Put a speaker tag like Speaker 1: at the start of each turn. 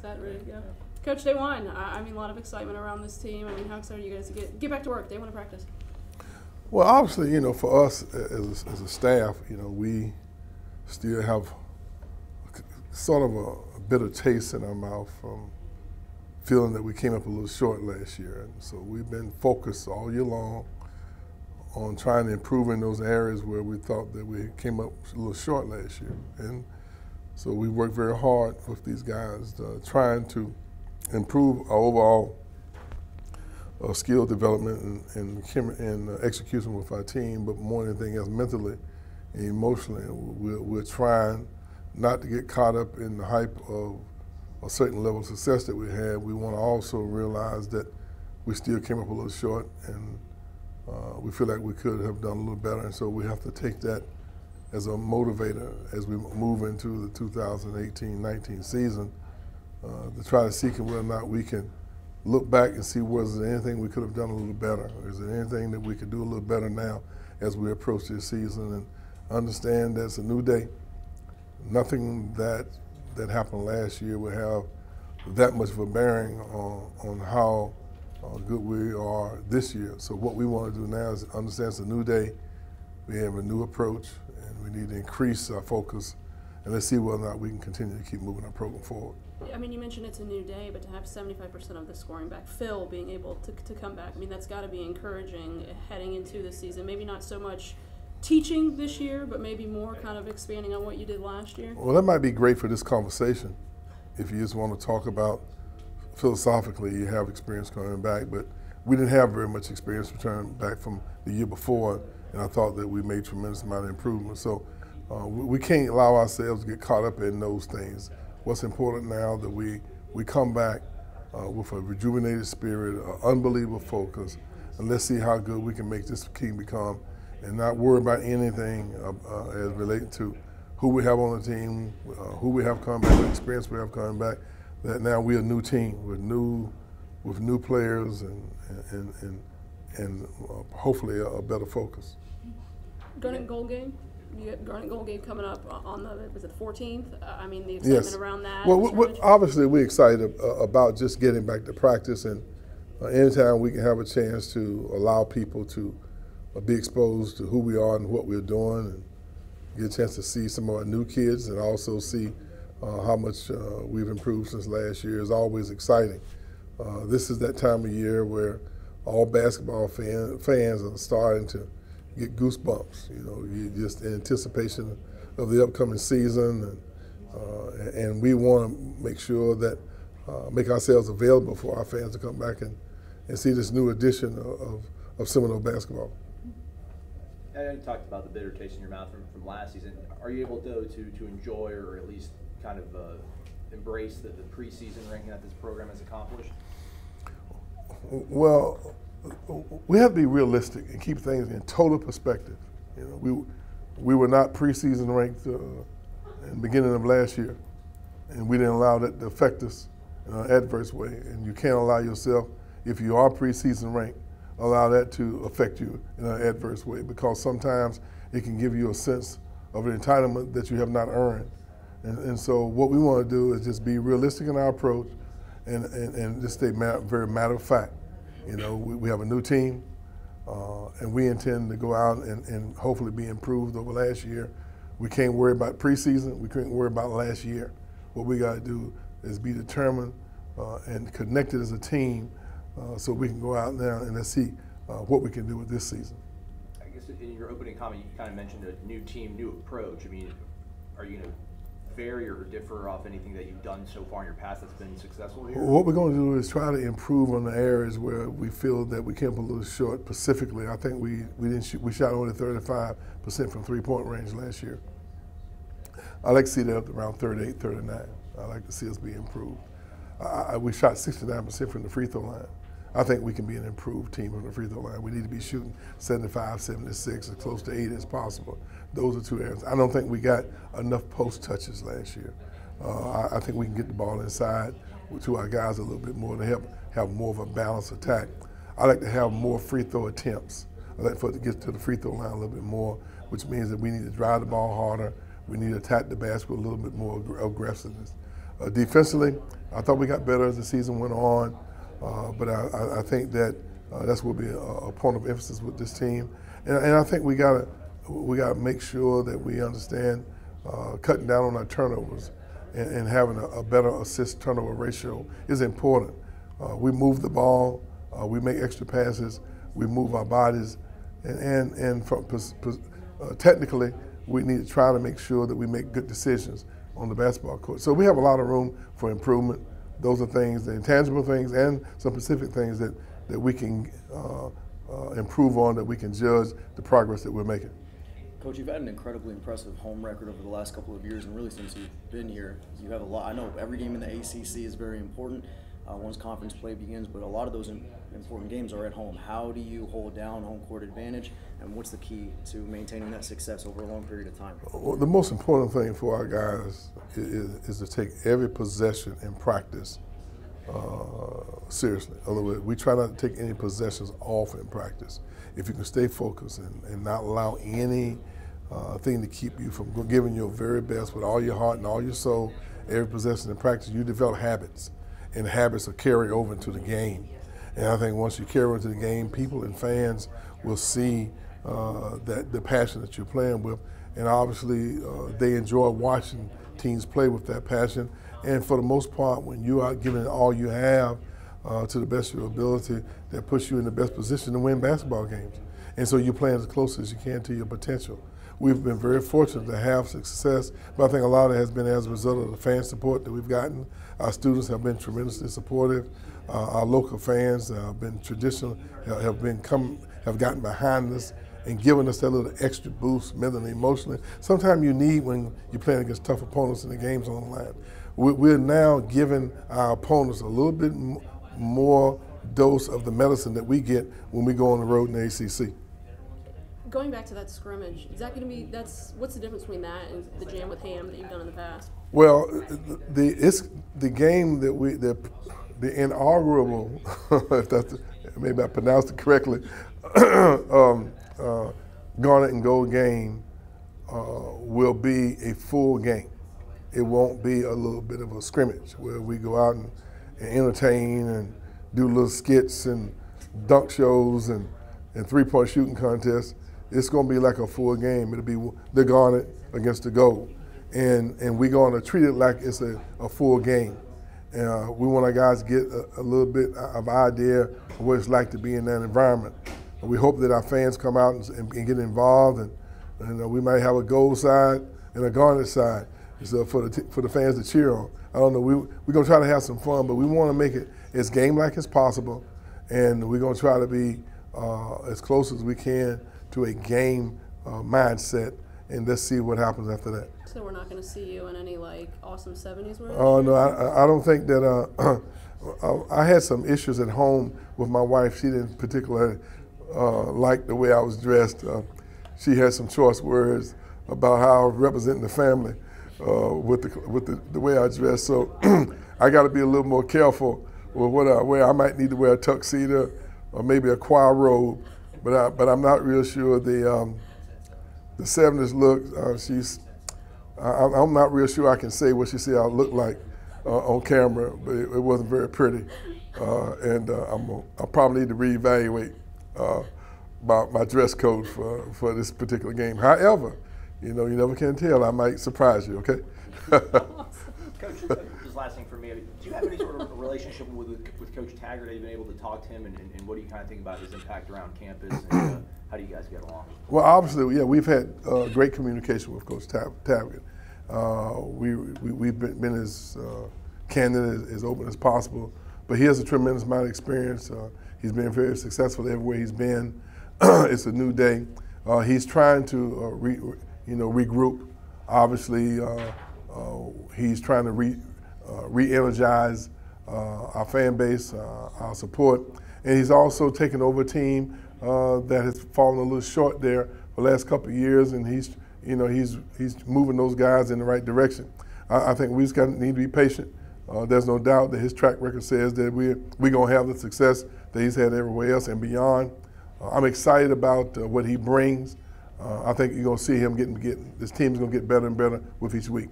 Speaker 1: set, ready to go. Coach, day one, I mean, a lot of excitement around this team. I mean, how excited are you guys to get back to work? Day one of practice.
Speaker 2: Well, obviously, you know, for us as a staff, you know, we still have sort of a bitter taste in our mouth from feeling that we came up a little short last year. And so we've been focused all year long on trying to improve in those areas where we thought that we came up a little short last year. And so we worked very hard with these guys trying to improve our overall skill development and execution with our team, but more than anything else, mentally and emotionally. We're trying not to get caught up in the hype of a certain level of success that we had. We want to also realize that we still came up a little short, and we feel like we could have done a little better, and so we have to take that as a motivator as we move into the 2018-19 season to try to see whether or not we can look back and see was there anything we could have done a little better, or is there anything that we could do a little better now as we approach this season, and understand that it's a new day. Nothing that happened last year will have that much of a bearing on how good we are this year. So what we want to do now is understand it's a new day, we have a new approach, and we need to increase our focus, and let's see whether or not we can continue to keep moving our program forward.
Speaker 1: I mean, you mentioned it's a new day, but to have 75% of the scoring back, Phil being able to come back, I mean, that's got to be encouraging heading into the season. Maybe not so much teaching this year, but maybe more kind of expanding on what you did last year.
Speaker 2: Well, that might be great for this conversation if you just want to talk about philosophically you have experience coming back, but we didn't have very much experience returning back from the year before, and I thought that we made a tremendous amount of improvement. So we can't allow ourselves to get caught up in those things. What's important now that we come back with a rejuvenated spirit, an unbelievable focus, and let's see how good we can make this team become, and not worry about anything as related to who we have on the team, who we have coming back, what experience we have coming back. That now we're a new team with new players and hopefully a better focus.
Speaker 1: Garnet Gold game. You got Garnet Gold game coming up on was it the 14th? I mean, the excitement around that.
Speaker 2: Well, obviously we're excited about just getting back to practice, and anytime we can have a chance to allow people to be exposed to who we are and what we're doing, and get a chance to see some of our new kids and also see how much we've improved since last year is always exciting. This is that time of year where all basketball fans are starting to get goosebumps. You know, you just in anticipation of the upcoming season, and we want to make sure that make ourselves available for our fans to come back and see this new edition of Seminole basketball.
Speaker 3: I know you talked about the bitter taste in your mouth from last season. Are you able though to enjoy or at least kind of embrace the preseason ranking that this program has accomplished?
Speaker 2: Well, we have to be realistic and keep things in total perspective. You know, we were not preseason ranked in the beginning of last year, and we didn't allow that to affect us in an adverse way. And you can't allow yourself, if you are preseason ranked, allow that to affect you in an adverse way, because sometimes it can give you a sense of an entitlement that you have not earned. And so what we want to do is just be realistic in our approach and just stay very matter of fact. You know, we have a new team, and we intend to go out and hopefully be improved over last year. We can't worry about preseason. We can't worry about last year. What we got to do is be determined and connected as a team so we can go out now and let's see what we can do with this season.
Speaker 3: I guess in your opening comment, you kind of mentioned a new team, new approach. I mean, are you going to vary or differ off anything that you've done so far in your past that's been successful here?
Speaker 2: What we're going to do is try to improve on the areas where we feel that we came up a little short. Specifically, I think we shot only 35% from three-point range last year. I like to see that up to around 38, 39. I like to see us be improved. We shot 69% from the free throw line. I think we can be an improved team from the free throw line. We need to be shooting 75, 76, as close to 80 as possible. Those are two areas. I don't think we got enough post touches last year. I think we can get the ball inside to our guys a little bit more to help have more of a balanced attack. I like to have more free throw attempts. I like for it to get to the free throw line a little bit more, which means that we need to drive the ball harder. We need to attack the basket with a little bit more aggressiveness. Defensively, I thought we got better as the season went on, but I think that that's will be a point of emphasis with this team, and I think we got to make sure that we understand cutting down on our turnovers and having a better assist turnover ratio is important. We move the ball, we make extra passes, we move our bodies, and from technically we need to try to make sure that we make good decisions on the basketball court. So we have a lot of room for improvement. Those are things, the intangible things and some specific things that we can improve on, that we can judge the progress that we're making.
Speaker 4: Coach, you've had an incredibly impressive home record over the last couple of years, and really since you've been here, you have a lot. I know every game in the ACC is very important once conference play begins, but a lot of those important games are at home. How do you hold down home court advantage, and what's the key to maintaining that success over a long period of time?
Speaker 2: Well, the most important thing for our guys is to take every possession in practice seriously. In other words, we try not to take any possessions off in practice. If you can stay focused and not allow any thing to keep you from giving your very best with all your heart and all your soul, every possession in practice, you develop habits, and habits will carry over into the game. And I think once you carry into the game, people and fans will see that the passion that you're playing with, and obviously they enjoy watching teams play with that passion. And for the most part, when you are giving all you have to the best of your ability, that puts you in the best position to win basketball games. And so you're playing as close as you can to your potential. We've been very fortunate to have success, but I think a lot of it has been as a result of the fan support that we've gotten. Our students have been tremendously supportive. Our local fans have been traditional, have gotten behind us and given us that little extra boost mentally, emotionally. Sometimes you need when you're playing against tough opponents and the game's on the line. We're now giving our opponents a little bit more dose of the medicine that we get when we go on the road in the ACC.
Speaker 1: Going back to that scrimmage, is that going to be, what's the difference between that and the jam with Ham that you've done in the past?
Speaker 2: Well, it's the game that the inaugural, if that's maybe I pronounced it correctly, Garnet and Gold game will be a full game. It won't be a little bit of a scrimmage where we go out and entertain and do little skits and dunk shows and three-point shooting contests. It's going to be like a full game. It'll be the Garnet against the Gold. And we're going to treat it like it's a full game. We want our guys to get a little bit of idea of what it's like to be in that environment. And we hope that our fans come out and get involved, and we might have a Gold side and a Garnet side so for the fans to cheer on. I don't know, we're going to try to have some fun, but we want to make it as game-like as possible, and we're going to try to be as close as we can to a game mindset, and let's see what happens after that.
Speaker 1: So we're not going to see you in any like awesome 70s wear?
Speaker 2: Oh no, I don't think that. I had some issues at home with my wife. She didn't particularly like the way I was dressed. She had some choice words about how I was representing the family with the way I dress. So I got to be a little more careful with what I wear. I might need to wear a tuxedo or maybe a choir robe, but I'm not real sure the 70s look. I'm not real sure I can say what she said I look like on camera, but it wasn't very pretty, and I probably need to reevaluate my dress code for this particular game. However, you never can tell. I might surprise you. Okay.
Speaker 3: Coach, just last thing for me. Do you have any sort of relationship with Coach Taggart? Have you been able to talk to him, and what do you kind of think about his impact around campus, and how do you guys get along?
Speaker 2: Well, obviously, yeah, we've had great communication with Coach Taggart. We've been as candid, as open as possible, but he has a tremendous amount of experience. He's been very successful everywhere he's been. It's a new day. He's trying to regroup. Obviously, he's trying to re-energize our fan base, our support, and he's also taken over a team that has fallen a little short there for the last couple of years, and he's moving those guys in the right direction. I think we just need to be patient. There's no doubt that his track record says that we're going to have the success that he's had everywhere else and beyond. I'm excited about what he brings. I think you're going to see him this team's going to get better and better with each week.